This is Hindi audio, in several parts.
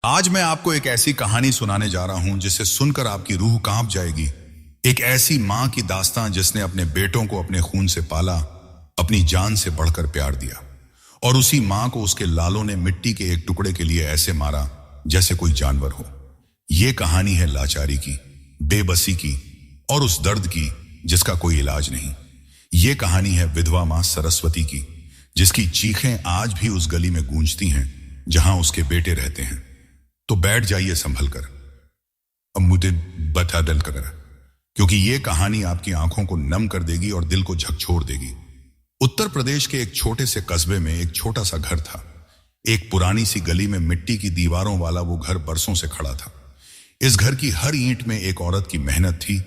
आज मैं आपको एक ऐसी कहानी सुनाने जा रहा हूं जिसे सुनकर आपकी रूह कांप जाएगी। एक ऐसी मां की दास्तां जिसने अपने बेटों को अपने खून से पाला, अपनी जान से बढ़कर प्यार दिया, और उसी मां को उसके लालों ने मिट्टी के एक टुकड़े के लिए ऐसे मारा जैसे कोई जानवर हो। यह कहानी है लाचारी की, बेबसी की और उस दर्द की जिसका कोई इलाज नहीं। यह कहानी है विधवा मां सरस्वती की, जिसकी चीखें आज भी उस गली में गूंजती हैं जहां उसके बेटे रहते हैं। तो बैठ जाइए संभल कर, अब मुझे बता दल कर, क्योंकि यह कहानी आपकी आंखों को नम कर देगी और दिल को झकझोर देगी। उत्तर प्रदेश के एक छोटे से कस्बे में एक छोटा सा घर था। एक पुरानी सी गली में मिट्टी की दीवारों वाला वो घर बरसों से खड़ा था। इस घर की हर ईंट में एक औरत की मेहनत थी,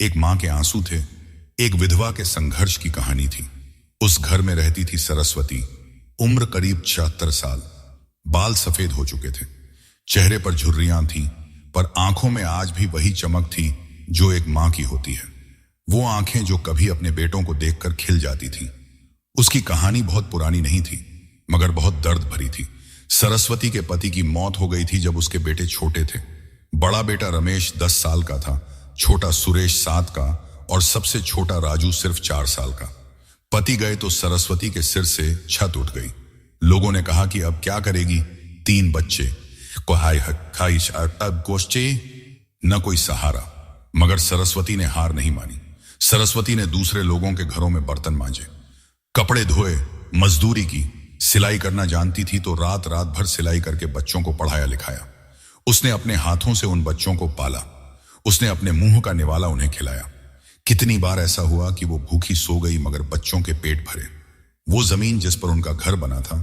एक मां के आंसू थे, एक विधवा के संघर्ष की कहानी थी। उस घर में रहती थी सरस्वती। उम्र करीब 76 साल, बाल सफेद हो चुके थे, चेहरे पर झुर्रियां थीं, पर आंखों में आज भी वही चमक थी जो एक मां की होती है। वो आंखें जो कभी अपने बेटों को देखकर खिल जाती थीं। उसकी कहानी बहुत पुरानी नहीं थी, मगर बहुत दर्द भरी थी। सरस्वती के पति की मौत हो गई थी जब उसके बेटे छोटे थे। बड़ा बेटा रमेश 10 साल का था, छोटा सुरेश 7 का और सबसे छोटा राजू सिर्फ 4 साल का। पति गए तो सरस्वती के सिर से छत उठ गई। लोगों ने कहा कि अब क्या करेगी, 3 बच्चे, गोष्ठे, न कोई सहारा। मगर सरस्वती ने हार नहीं मानी। सरस्वती ने दूसरे लोगों के घरों में बर्तन मांजे, कपड़े धोए, मजदूरी की, सिलाई करना जानती थी तो रात रात भर सिलाई करके बच्चों को पढ़ाया लिखाया। उसने अपने हाथों से उन बच्चों को पाला। उसने अपने मुंह का निवाला उन्हें खिलाया। कितनी बार ऐसा हुआ कि वो भूखी सो गई मगर बच्चों के पेट भरे। वो जमीन जिस पर उनका घर बना था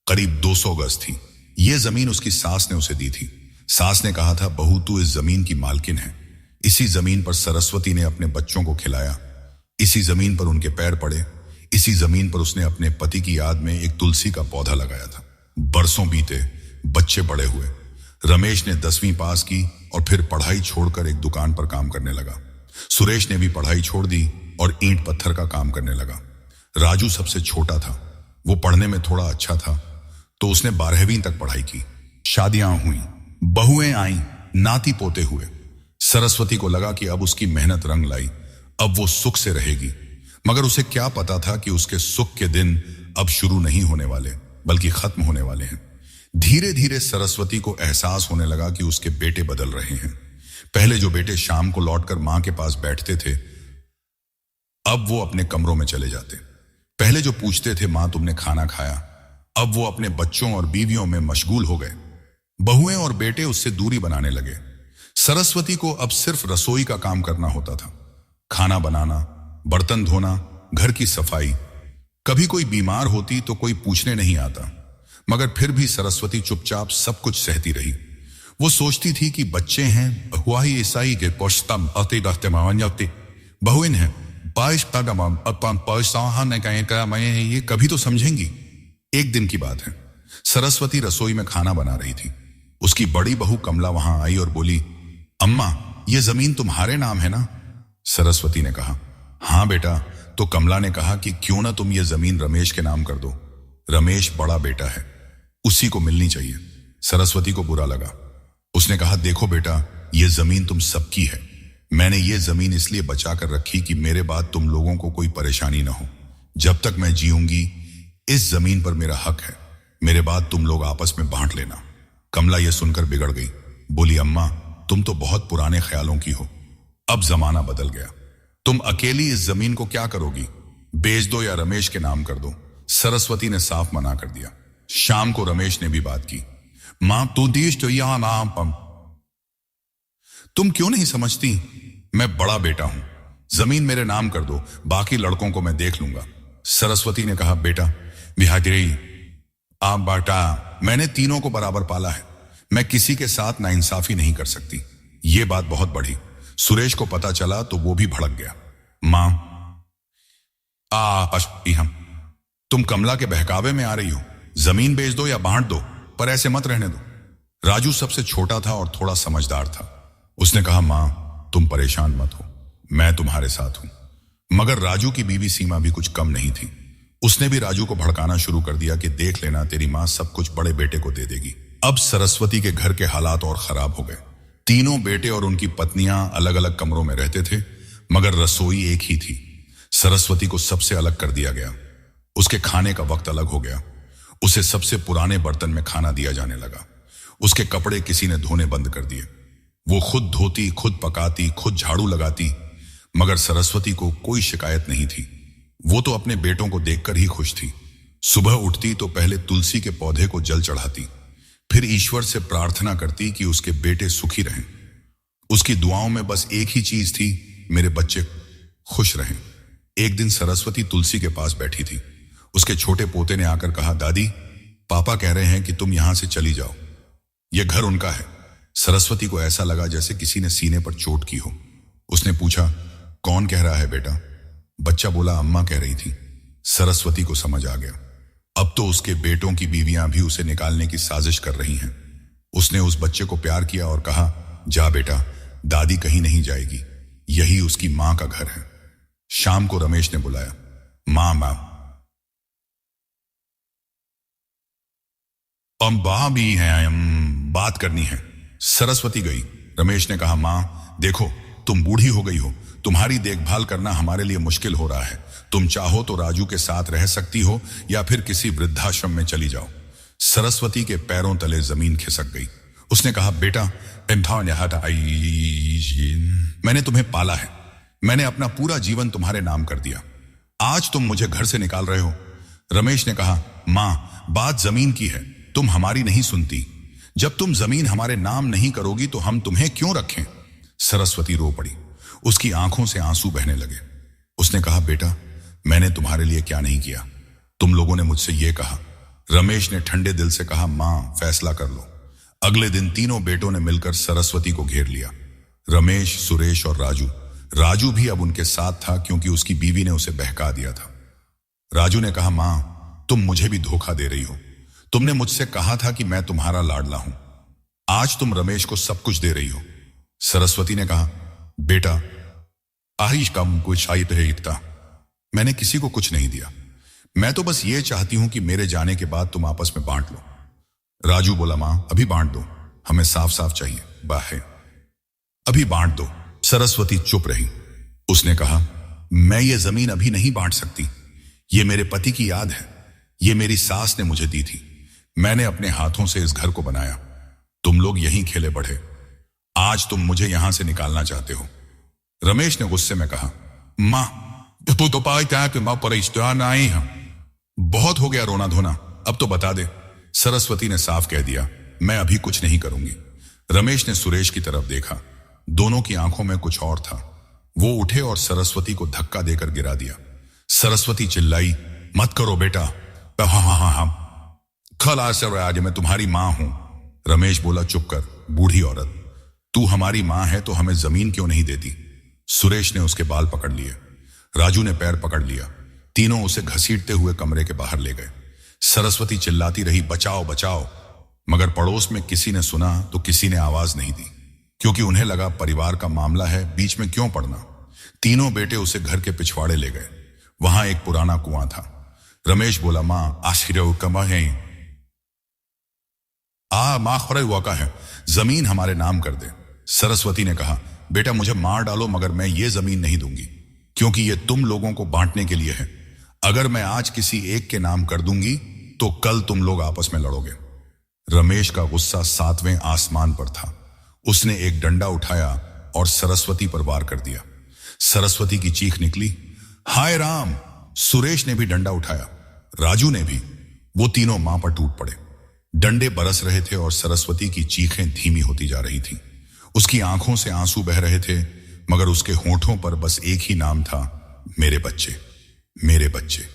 करीब 200 गज थी। ये जमीन उसकी सास ने उसे दी थी। सास ने कहा था, बहू तू इस जमीन की मालकिन है। इसी जमीन पर सरस्वती ने अपने बच्चों को खिलाया, इसी जमीन पर उनके पैर पड़े, इसी जमीन पर उसने अपने पति की याद में एक तुलसी का पौधा लगाया था। बरसों बीते, बच्चे बड़े हुए। रमेश ने 10वीं पास की और फिर पढ़ाई छोड़कर एक दुकान पर काम करने लगा। सुरेश ने भी पढ़ाई छोड़ दी और ईंट पत्थर का काम करने लगा। राजू सबसे छोटा था। वो पढ़ने में थोड़ा अच्छा था तो उसने 12वीं तक पढ़ाई की। शादियां हुई, बहुएं आईं, नाती पोते हुए। सरस्वती को लगा कि अब उसकी मेहनत रंग लाई, अब वो सुख से रहेगी। मगर उसे क्या पता था कि उसके सुख के दिन अब शुरू नहीं होने वाले, बल्कि खत्म होने वाले हैं। धीरे धीरे सरस्वती को एहसास होने लगा कि उसके बेटे बदल रहे हैं। पहले जो बेटे शाम को लौटकर मां के पास बैठते थे, अब वो अपने कमरों में चले जाते। पहले जो पूछते थे, मां तुमने खाना खाया, अब वो अपने बच्चों और बीवियों में मशगूल हो गए। बहुएं और बेटे उससे दूरी बनाने लगे। सरस्वती को अब सिर्फ रसोई का काम करना होता था, खाना बनाना, बर्तन धोना, घर की सफाई। कभी कोई बीमार होती तो कोई पूछने नहीं आता, मगर फिर भी सरस्वती चुपचाप सब कुछ सहती रही। वो सोचती थी कि बच्चे हैं, हुआही ईसाई के पोस्तम अति दख्ते मावन्यति बहुइन है, ये कभी तो समझेंगी। एक दिन की बात है, सरस्वती रसोई में खाना बना रही थी। उसकी बड़ी बहू कमला वहां आई और बोली, अम्मा ये जमीन तुम्हारे नाम है ना? सरस्वती ने कहा, हाँ बेटा। तो कमला ने कहा कि क्यों ना तुम ये जमीन रमेश के नाम कर दो। रमेश बड़ा बेटा है, उसी को मिलनी चाहिए। सरस्वती को बुरा लगा। उसने कहा, देखो बेटा, ये जमीन तुम सबकी है। मैंने ये जमीन इसलिए बचा कर रखी कि मेरे बाद तुम लोगों को कोई परेशानी ना हो। जब तक मैं जीऊंगी इस जमीन पर मेरा हक है। मेरे बाद तुम लोग आपस में बांट लेना। कमला ये सुनकर बिगड़ गई, बोली, अम्मा तुम तो बहुत पुराने ख्यालों की हो, अब जमाना बदल गया। तुम अकेली इस जमीन को क्या करोगी? बेच दो या रमेश के नाम कर दो। सरस्वती ने साफ मना कर दिया। शाम को रमेश ने भी बात की, मां तू दीश तो यहां नाम पम, तुम क्यों नहीं समझती? मैं बड़ा बेटा हूं, जमीन मेरे नाम कर दो, बाकी लड़कों को मैं देख लूंगा। सरस्वती ने कहा, बेटा बिहारी आप बेटा, मैंने तीनों को बराबर पाला है। मैं किसी के साथ नाइंसाफी नहीं कर सकती। ये बात बहुत बढ़ी। सुरेश को पता चला तो वो भी भड़क गया। मां हम तुम कमला के बहकावे में आ रही हो। जमीन बेच दो या बांट दो, पर ऐसे मत रहने दो। राजू सबसे छोटा था और थोड़ा समझदार था। उसने कहा, मां तुम परेशान मत हो, मैं तुम्हारे साथ हूं। मगर राजू की बीवी सीमा भी कुछ कम नहीं थी। उसने भी राजू को भड़काना शुरू कर दिया कि देख लेना, तेरी माँ सब कुछ बड़े बेटे को दे देगी। अब सरस्वती के घर के हालात और खराब हो गए। तीनों बेटे और उनकी पत्नियां अलग अलग कमरों में रहते थे, मगर रसोई एक ही थी। सरस्वती को सबसे अलग कर दिया गया। उसके खाने का वक्त अलग हो गया। उसे सबसे पुराने बर्तन में खाना दिया जाने लगा। उसके कपड़े किसी ने धोने बंद कर दिए। वो खुद धोती, खुद पकाती, खुद झाड़ू लगाती, मगर सरस्वती को कोई शिकायत नहीं थी। वो तो अपने बेटों को देखकर ही खुश थी। सुबह उठती तो पहले तुलसी के पौधे को जल चढ़ाती, फिर ईश्वर से प्रार्थना करती कि उसके बेटे सुखी रहें। उसकी दुआओं में बस एक ही चीज थी, मेरे बच्चे खुश रहें। एक दिन सरस्वती तुलसी के पास बैठी थी। उसके छोटे पोते ने आकर कहा, दादी, पापा कह रहे हैं कि तुम यहां से चली जाओ, यह घर उनका है। सरस्वती को ऐसा लगा जैसे किसी ने सीने पर चोट की हो। उसने पूछा, कौन कह रहा है बेटा? बच्चा बोला, अम्मा कह रही थी। सरस्वती को समझ आ गया, अब तो उसके बेटों की बीवियां भी उसे निकालने की साजिश कर रही हैं। उसने उस बच्चे को प्यार किया और कहा, जा बेटा, दादी कहीं नहीं जाएगी, यही उसकी मां का घर है। शाम को रमेश ने बुलाया, मां मां भी है, बात करनी है। सरस्वती गई। रमेश ने कहा, मां देखो, तुम बूढ़ी हो गई हो, तुम्हारी देखभाल करना हमारे लिए मुश्किल हो रहा है। तुम चाहो तो राजू के साथ रह सकती हो या फिर किसी वृद्धाश्रम में चली जाओ। सरस्वती के पैरों तले जमीन खिसक गई। उसने कहा, बेटा, मैंने तुम्हें पाला है, मैंने अपना पूरा जीवन तुम्हारे नाम कर दिया, आज तुम मुझे घर से निकाल रहे हो। रमेश ने कहा, मां, बात जमीन की है, तुम हमारी नहीं सुनती। जब तुम जमीन हमारे नाम नहीं करोगी तो हम तुम्हें क्यों रखें? सरस्वती रो पड़ी। उसकी आंखों से आंसू बहने लगे। उसने कहा, बेटा, मैंने तुम्हारे लिए क्या नहीं किया? तुम लोगों ने मुझसे यह कहा। रमेश ने ठंडे दिल से कहा, मां, फैसला कर लो। अगले दिन तीनों बेटों ने मिलकर सरस्वती को घेर लिया। रमेश, सुरेश और राजू। राजू भी अब उनके साथ था क्योंकि उसकी बीवी ने उसे बहका दिया था। राजू ने कहा, मां, तुम मुझे भी धोखा दे रही हो। तुमने मुझसे कहा था कि मैं तुम्हारा लाडला हूं, आज तुम रमेश को सब कुछ दे रही हो। सरस्वती ने कहा, बेटा, आहिश कम कुछ आई तो इतना, मैंने किसी को कुछ नहीं दिया, मैं तो बस ये चाहती हूं कि मेरे जाने के बाद तुम आपस में बांट लो। राजू बोला, मां, अभी बांट दो, हमें साफ साफ चाहिए, बाहे अभी बांट दो। सरस्वती चुप रही। उसने कहा, मैं ये जमीन अभी नहीं बांट सकती, ये मेरे पति की याद है, ये मेरी सास ने मुझे दी थी, मैंने अपने हाथों से इस घर को बनाया, तुम लोग यहीं खेले बढ़े, आज तुम मुझे यहां से निकालना चाहते हो। रमेश ने गुस्से में कहा, मां, बहुत हो गया रोना धोना, अब तो बता दे। सरस्वती ने साफ कह दिया, मैं अभी कुछ नहीं करूंगी। रमेश ने सुरेश की तरफ देखा, दोनों की आंखों में कुछ और था। वो उठे और सरस्वती को धक्का देकर गिरा दिया। सरस्वती चिल्लाई, मत करो बेटा। हाँ, कल आज मैं तुम्हारी मां हूं। रमेश बोला, चुप कर बूढ़ी औरत, तू हमारी मां है तो हमें जमीन क्यों नहीं देती? सुरेश ने उसके बाल पकड़ लिए। राजू ने पैर पकड़ लिया। तीनों उसे घसीटते हुए कमरे के बाहर ले गए। सरस्वती चिल्लाती रही, बचाओ बचाओ, मगर पड़ोस में किसी ने सुना तो किसी ने आवाज नहीं दी, क्योंकि उन्हें लगा परिवार का मामला है, बीच में क्यों पड़ना। तीनों बेटे उसे घर के पिछवाड़े ले गए। वहां एक पुराना कुआं था। रमेश बोला, मां, आशीर्वाद कमा है, मां खरे हुआ का है, जमीन हमारे नाम कर दे। सरस्वती ने कहा, बेटा, मुझे मार डालो मगर मैं ये जमीन नहीं दूंगी, क्योंकि ये तुम लोगों को बांटने के लिए है। अगर मैं आज किसी एक के नाम कर दूंगी तो कल तुम लोग आपस में लड़ोगे। रमेश का गुस्सा 7वें आसमान पर था। उसने एक डंडा उठाया और सरस्वती पर वार कर दिया। सरस्वती की चीख निकली, हाय राम। सुरेश ने भी डंडा उठाया, राजू ने भी। वो तीनों मां पर टूट पड़े। डंडे बरस रहे थे और सरस्वती की चीखें धीमी होती जा रही थी। उसकी आंखों से आंसू बह रहे थे, मगर उसके होठों पर बस एक ही नाम था, मेरे बच्चे, मेरे बच्चे।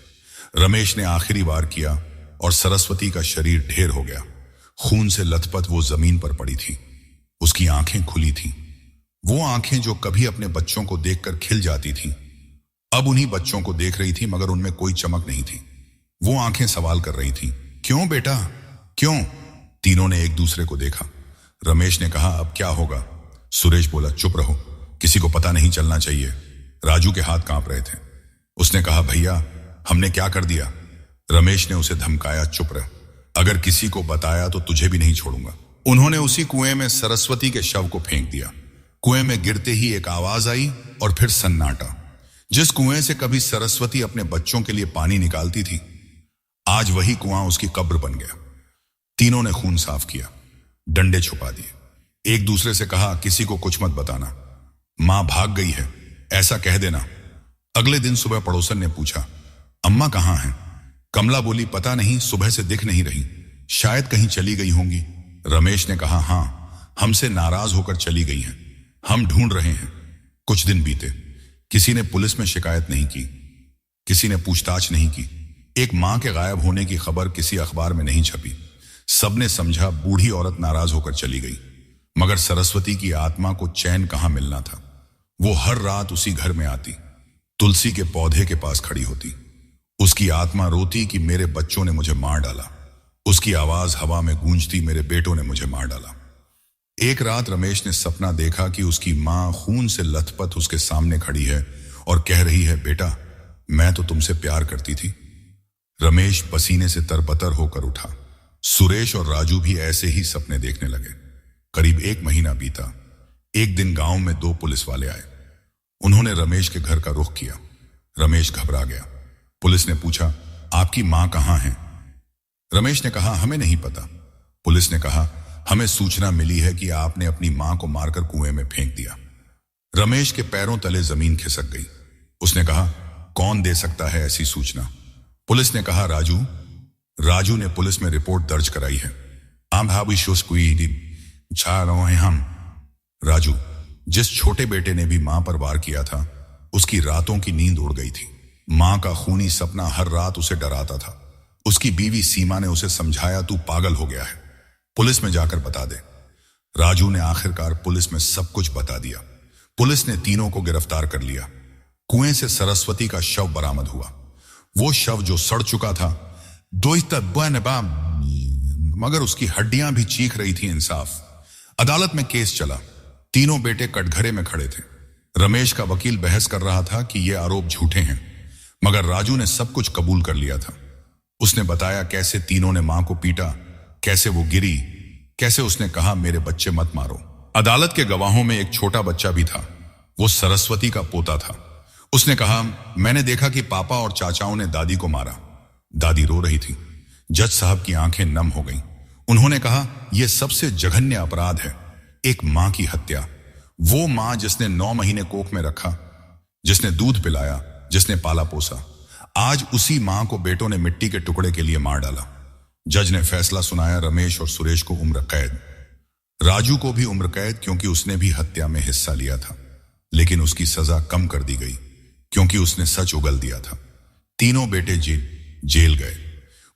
रमेश ने आखिरी वार किया और सरस्वती का शरीर ढेर हो गया। खून से लथपथ वो जमीन पर पड़ी थी। उसकी आंखें खुली थीं। वो आंखें जो कभी अपने बच्चों को देखकर खिल जाती थीं, अब उन्हीं बच्चों को देख रही थी, मगर उनमें कोई चमक नहीं थी। वो आंखें सवाल कर रही थीं, क्यों बेटा, क्यों? तीनों ने एक दूसरे को देखा। रमेश ने कहा, अब क्या होगा? सुरेश बोला, चुप रहो, किसी को पता नहीं चलना चाहिए। राजू के हाथ कांप रहे थे। उसने कहा, भैया, हमने क्या कर दिया? रमेश ने उसे धमकाया, चुप रह, अगर किसी को बताया तो तुझे भी नहीं छोड़ूंगा। उन्होंने उसी कुएं में सरस्वती के शव को फेंक दिया। कुएं में गिरते ही एक आवाज आई और फिर सन्नाटा। जिस कुएं से कभी सरस्वती अपने बच्चों के लिए पानी निकालती थी, आज वही कुआं उसकी कब्र बन गया। तीनों ने खून साफ किया, डंडे छुपा दिए, एक दूसरे से कहा, किसी को कुछ मत बताना, मां भाग गई है, ऐसा कह देना। अगले दिन सुबह पड़ोसन ने पूछा, अम्मा कहां हैं? कमला बोली, पता नहीं, सुबह से दिख नहीं रही, शायद कहीं चली गई होंगी। रमेश ने कहा, हां, हमसे नाराज होकर चली गई हैं, हम ढूंढ रहे हैं। कुछ दिन बीते, किसी ने पुलिस में शिकायत नहीं की, किसी ने पूछताछ नहीं की। एक मां के गायब होने की खबर किसी अखबार में नहीं छपी। सबने समझा बूढ़ी औरत नाराज होकर चली गई, मगर सरस्वती की आत्मा को चैन कहां मिलना था। वो हर रात उसी घर में आती, तुलसी के पौधे के पास खड़ी होती। उसकी आत्मा रोती कि मेरे बच्चों ने मुझे मार डाला। उसकी आवाज हवा में गूंजती, मेरे बेटों ने मुझे मार डाला। एक रात रमेश ने सपना देखा कि उसकी मां खून से लथपथ उसके सामने खड़ी है और कह रही है, बेटा, मैं तो तुमसे प्यार करती थी। रमेश पसीने से तरबतर होकर उठा। सुरेश और राजू भी ऐसे ही सपने देखने लगे। करीब 1 महीना बीता। एक दिन गांव में 2 पुलिस वाले आए। उन्होंने रमेश के घर का रुख किया। रमेश घबरा गया। पुलिस ने पूछा, आपकी मां कहां है? रमेश ने कहा, हमें नहीं पता। पुलिस ने कहा, हमें सूचना मिली है कि आपने अपनी मां को मारकर कुएं में फेंक दिया। रमेश के पैरों तले जमीन खिसक गई। उसने कहा, कौन दे सकता है ऐसी सूचना? पुलिस ने कहा, राजू। राजू ने पुलिस में रिपोर्ट दर्ज कराई है। हम राजू, जिस छोटे बेटे ने भी मां पर वार किया था, उसकी रातों की नींद उड़ गई थी। मां का खूनी सपना हर रात उसे डराता था। उसकी बीवी सीमा ने उसे समझाया, तू पागल हो गया है, पुलिस में जाकर बता दे। राजू ने आखिरकार पुलिस में सब कुछ बता दिया। पुलिस ने तीनों को गिरफ्तार कर लिया। कुएं से सरस्वती का शव बरामद हुआ। वो शव जो सड़ चुका था, मगर उसकी हड्डियां भी चीख रही थी इंसाफ। अदालत में केस चला। तीनों बेटे कटघरे में खड़े थे। रमेश का वकील बहस कर रहा था कि ये आरोप झूठे हैं, मगर राजू ने सब कुछ कबूल कर लिया था। उसने बताया कैसे तीनों ने मां को पीटा, कैसे वो गिरी, कैसे उसने कहा, मेरे बच्चे मत मारो। अदालत के गवाहों में एक छोटा बच्चा भी था। वो सरस्वती का पोता था। उसने कहा, मैंने देखा कि पापा और चाचाओं ने दादी को मारा। दादी रो रही थी। जज साहब की आंखें नम हो गईं। उन्होंने कहा, यह सबसे जघन्य अपराध है, एक मां की हत्या। वो मां जिसने 9 महीने कोख में रखा, जिसने दूध पिलाया, जिसने पाला पोसा, आज उसी मां को बेटों ने मिट्टी के टुकड़े के लिए मार डाला। जज ने फैसला सुनाया, रमेश और सुरेश को उम्र कैद, राजू को भी उम्र कैद, क्योंकि उसने भी हत्या में हिस्सा लिया था। लेकिन उसकी सजा कम कर दी गई क्योंकि उसने सच उगल दिया था। तीनों बेटे जेल गए।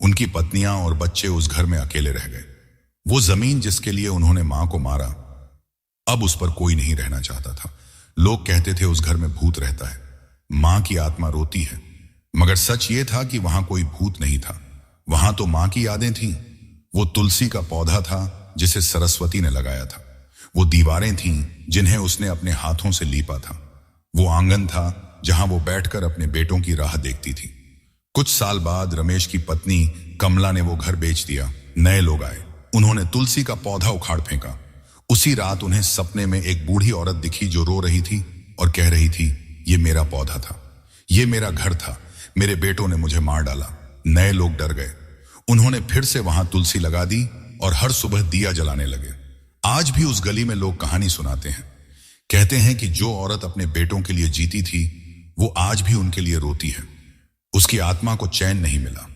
उनकी पत्नियां और बच्चे उस घर में अकेले रह गए। वो जमीन जिसके लिए उन्होंने मां को मारा, अब उस पर कोई नहीं रहना चाहता था। लोग कहते थे उस घर में भूत रहता है, मां की आत्मा रोती है, मगर सच ये था कि वहां कोई भूत नहीं था। वहां तो मां की यादें थीं। वो तुलसी का पौधा था जिसे सरस्वती ने लगाया था। वो दीवारें थीं जिन्हें उसने अपने हाथों से लीपा था। वो आंगन था जहां वो बैठकर अपने बेटों की राह देखती थी। कुछ साल बाद रमेश की पत्नी कमला ने वो घर बेच दिया। नए लोग आए। उन्होंने तुलसी का पौधा उखाड़ फेंका। उसी रात उन्हें सपने में एक बूढ़ी औरत दिखी जो रो रही थी और कह रही थी, ये मेरा पौधा था, ये मेरा घर था, मेरे बेटों ने मुझे मार डाला। नए लोग डर गए। उन्होंने फिर से वहां तुलसी लगा दी और हर सुबह दिया जलाने लगे। आज भी उस गली में लोग कहानी सुनाते हैं। कहते हैं कि जो औरत अपने बेटों के लिए जीती थी, वो आज भी उनके लिए रोती है। उसकी आत्मा को चैन नहीं मिला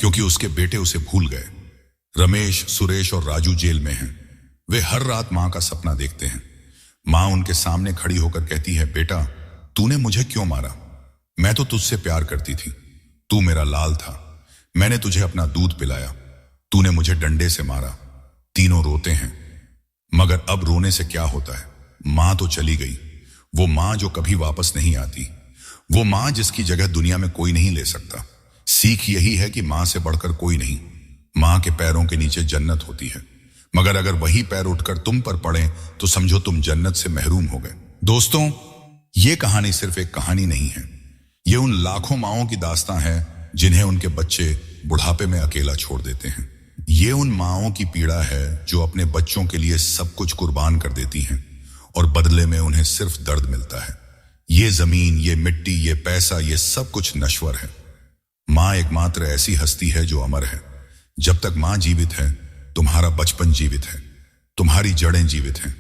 क्योंकि उसके बेटे उसे भूल गए। रमेश, सुरेश और राजू जेल में हैं। वे हर रात मां का सपना देखते हैं। मां उनके सामने खड़ी होकर कहती है, बेटा, तूने मुझे क्यों मारा? मैं तो तुझसे प्यार करती थी, तू मेरा लाल था, मैंने तुझे अपना दूध पिलाया, तूने मुझे डंडे से मारा। तीनों रोते हैं, मगर अब रोने से क्या होता है? मां तो चली गई, वो मां जो कभी वापस नहीं आती, वो मां जिसकी जगह दुनिया में कोई नहीं ले सकता। सीख यही है कि मां से बढ़कर कोई नहीं। मां के पैरों के नीचे जन्नत होती है, मगर अगर वही पैर उठकर तुम पर पड़े तो समझो तुम जन्नत से महरूम हो गए। दोस्तों, ये कहानी सिर्फ एक कहानी नहीं है, ये उन लाखों माओं की दास्तां है जिन्हें उनके बच्चे बुढ़ापे में अकेला छोड़ देते हैं। ये उन माँओं की पीड़ा है जो अपने बच्चों के लिए सब कुछ कुर्बान कर देती हैं और बदले में उन्हें सिर्फ दर्द मिलता है। ये जमीन, ये मिट्टी, ये पैसा, ये सब कुछ नश्वर है। माँ एकमात्र ऐसी हस्ती है जो अमर है। जब तक माँ जीवित है, तुम्हारा बचपन जीवित है, तुम्हारी जड़ें जीवित हैं।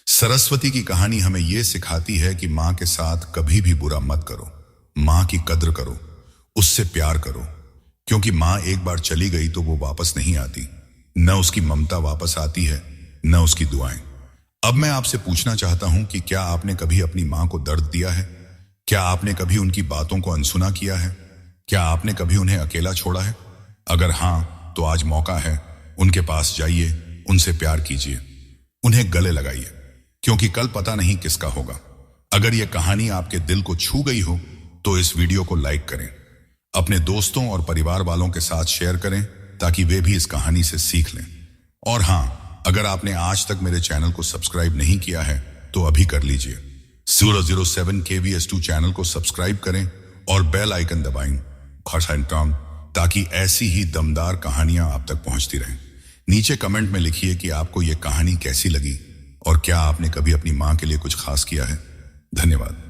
सरस्वती की कहानी हमें यह सिखाती है कि माँ के साथ कभी भी बुरा मत करो। माँ की कद्र करो, उससे प्यार करो, क्योंकि माँ एक बार चली गई तो वो वापस नहीं आती। न उसकी ममता वापस आती है, न उसकी दुआएं। अब मैं आपसे पूछना चाहता हूं कि क्या आपने कभी अपनी माँ को दर्द दिया है? क्या आपने कभी उनकी बातों को अनसुना किया है? क्या आपने कभी उन्हें अकेला छोड़ा है? अगर हां, तो आज मौका है, उनके पास जाइए, उनसे प्यार कीजिए, उन्हें गले लगाइए, क्योंकि कल पता नहीं किसका होगा। अगर यह कहानी आपके दिल को छू गई हो तो इस वीडियो को लाइक करें, अपने दोस्तों और परिवार वालों के साथ शेयर करें ताकि वे भी इस कहानी से सीख लें। और हां, अगर आपने आज तक मेरे चैनल को सब्सक्राइब नहीं किया है तो अभी कर लीजिए। 007 KVS2 चैनल को सब्सक्राइब करें और बेल आइकन दबाएं ताकि ऐसी ही दमदार कहानियां आप तक पहुंचती रहें। नीचे कमेंट में लिखिए कि आपको यह कहानी कैसी लगी और क्या आपने कभी अपनी मां के लिए कुछ खास किया है। धन्यवाद।